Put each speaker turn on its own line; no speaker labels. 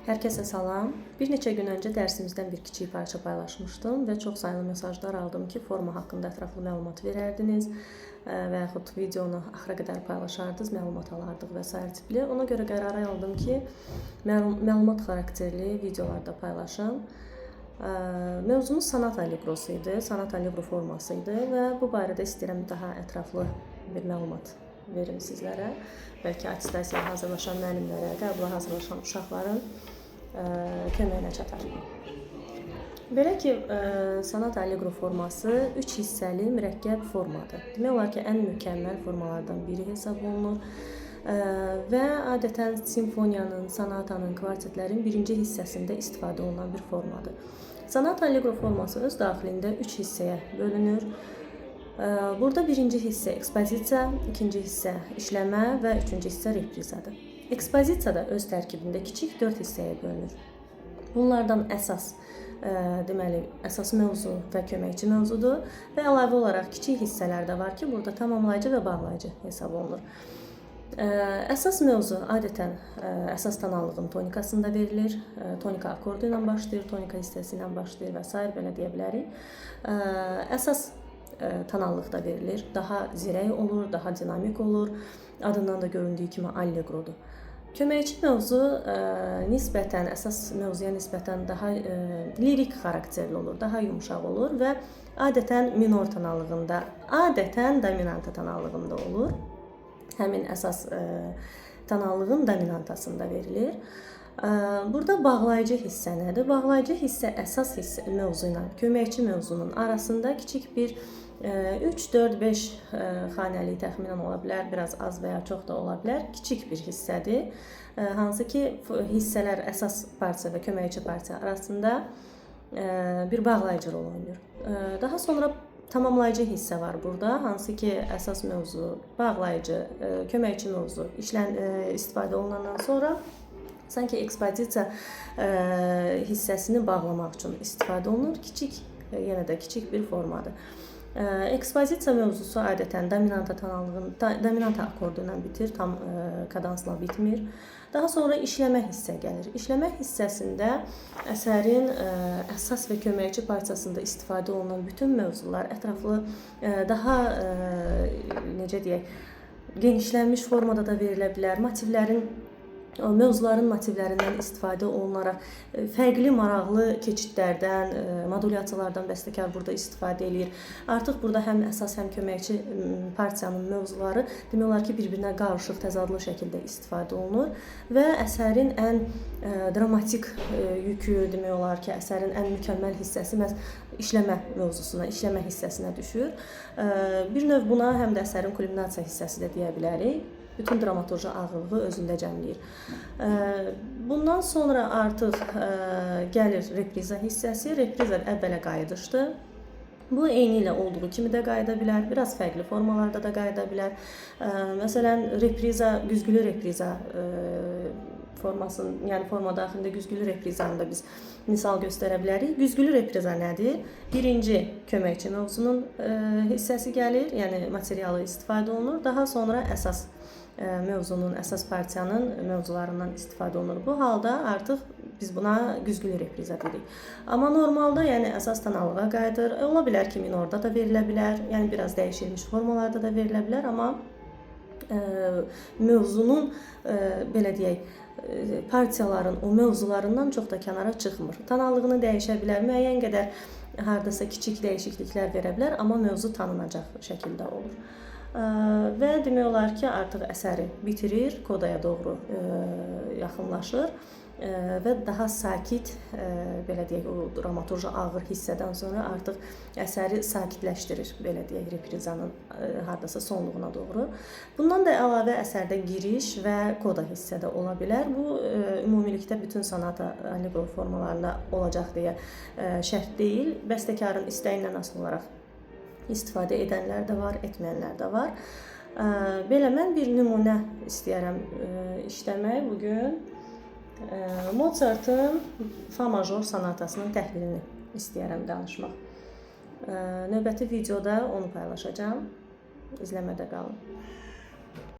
Hər kəsə salam. Bir neçə gün öncə dərsimizdən bir kiçik parça paylaşmışdım və çox saylı mesajlar aldım ki, forma haqqında ətraflı məlumat verərdiniz və yaxud videonu axıra qədər paylaşardınız, məlumat alardıq və s. tipli. Ona görə qərara aldım ki, məlumat xarakterli videolarda paylaşım. Mövzumuz sanat allegrosu idi, sanat allegro forması idi və bu barədə istəyirəm daha ətraflı bir məlumat verim sizlərə. Bəlkə atestasiyaya hazırlaşan müəllimlərə, qəbula hazırlaşan uşaqların köməyinə çatar. Belə ki, sanat allegro forması 3 hissəli mürəkkəb formadır. Demək olar ki, ən mükəmməl formalardan biri hesab olunur və adətən simfoniyanın, sanatanın, kvartetlərin birinci hissəsində istifadə olunan bir formadır. Sanat allegro forması öz daxilində 3 hissəyə bölünür. Burada birinci hissə ekspozisiya, ikinci hissə işləmə və üçüncü hissə reprizadır. Ekspozisiya da öz tərkibində kiçik 4 hissəyə bölünür. Bunlardan əsas mövzu və köməkçi mövzudur və əlavə olaraq kiçik hissələr də var ki, burada tamamlayıcı və bağlayıcı hesab olunur. Əsas mövzu adətən əsas tonallığın tonikasında verilir. Tonika akordu ilə başlayır, tonika hissəsi ilə başlayır və s. belə deyə bilərik. Əsas tonallıqda verilir. Daha zirək olur, daha dinamik olur. Adından da göründüyü kimi allegrodur. Köməkçi mövzu nisbətən, əsas mövzuya nisbətən daha lirik xarakterli olur, daha yumuşaq olur və adətən minor tonallığında, adətən dominanta tonallığında olur. Həmin əsas tonallığın dominantasında verilir. Burada bağlayıcı hissə nədir? Bağlayıcı hissə əsas hissə mövzu ilə köməkçi mövzunun arasında kiçik bir 3, 4, 5 xanəlik təxminən ola bilər, biraz az və ya çox da ola bilər, kiçik bir hissədir. Hansı ki, hissələr əsas partiya və köməkçi partiya arasında bir bağlayıcı rol oynayır. Daha sonra tamamlayıcı hissə var burada, hansı ki, əsas mövzu, bağlayıcı, köməkçi mövzu istifadə olunandan sonra sanki ekspozisiya hissəsini bağlamaq üçün istifadə olunur. Kiçik, yenə də kiçik bir formadır. Ekspozisiya mövzusu adətən dominanta akordu ilə bitir, tam kadansla bitmir. Daha sonra işləmə hissə gəlir. İşləmə hissəsində əsərin əsas və köməkçi parçasında istifadə olunan bütün mövzular ətraflı daha necə deyək, genişlənmiş formada da verilə bilər. Mövzuların motivlərindən istifadə olunaraq fərqli maraqlı keçidlərdən, modulyasiyalardan bəstəkar burada istifadə edir. Artıq burada həm əsas, həm köməkçi partiyanın mövzuları demək olar ki, bir-birinə qarışıq, təzadlı şəkildə istifadə olunur və əsərin ən dramatik yükü, demək olar ki, əsərin ən mükəmməl hissəsi məhz işləmə mövzusuna, işləmə hissəsinə düşür. Bir növ buna həm də əsərin kulminasiya hissəsi də deyə bilərik. Bütün dramaturji ağırlığı özündə cəmləyir. Bundan sonra artıq gəlir repriza hissəsi. Repriza əvvələ qayıdışdır. Bu eyni ilə olduğu kimi də qayıda bilər, biraz fərqli formalarda da qayıda bilər. Məsələn, güzgülü repriza formasının, yəni forma daxilində güzgülü reprizanı da biz misal göstərə bilərik. Güzgülü repriza nədir? Birinci köməkçi mövzunun hissəsi gəlir, yəni materialı istifadə olunur. Daha sonra əsas mövzunun, əsas partiyanın mövzularından istifadə olunur. Bu halda artıq biz buna güzgülü repriza dedik. Amma normalda, yəni əsas tonallığa qayıdır. Ola bilər ki, minorda da verilə bilər, yəni biraz dəyişilmiş formalarda da verilə bilər, amma mövzunun, belə deyək, partiyaların, o mövzularından çox da kənara çıxmır. Tonallığını dəyişə bilər, müəyyən qədər hardasa kiçik dəyişikliklər verə bilər, amma mövzu tanınacaq şəkildə olur. Və demək olar ki, artıq əsəri bitirir, kodaya doğru yaxınlaşır və daha sakit, belə deyək, o dramaturji ağır hissədən sonra artıq əsəri sakitləşdirir, belə deyək, reprizanın hardasa sonluğuna doğru. Bundan da əlavə əsərdə giriş və koda hissədə ola bilər. Bu, ümumilikdə bütün sanata allegro formalarında olacaq deyə şərt deyil. Bəstəkarın istəyindən asılı olaraq istifadə edənlər də var, etməyənlər də var. Belə mən bir nümunə istəyərəm işləmək bugün. Mozartın fa major sonatasının təhlilini istəyərəm danışmaq. Növbəti videoda onu paylaşacağım. İzləmədə qalın.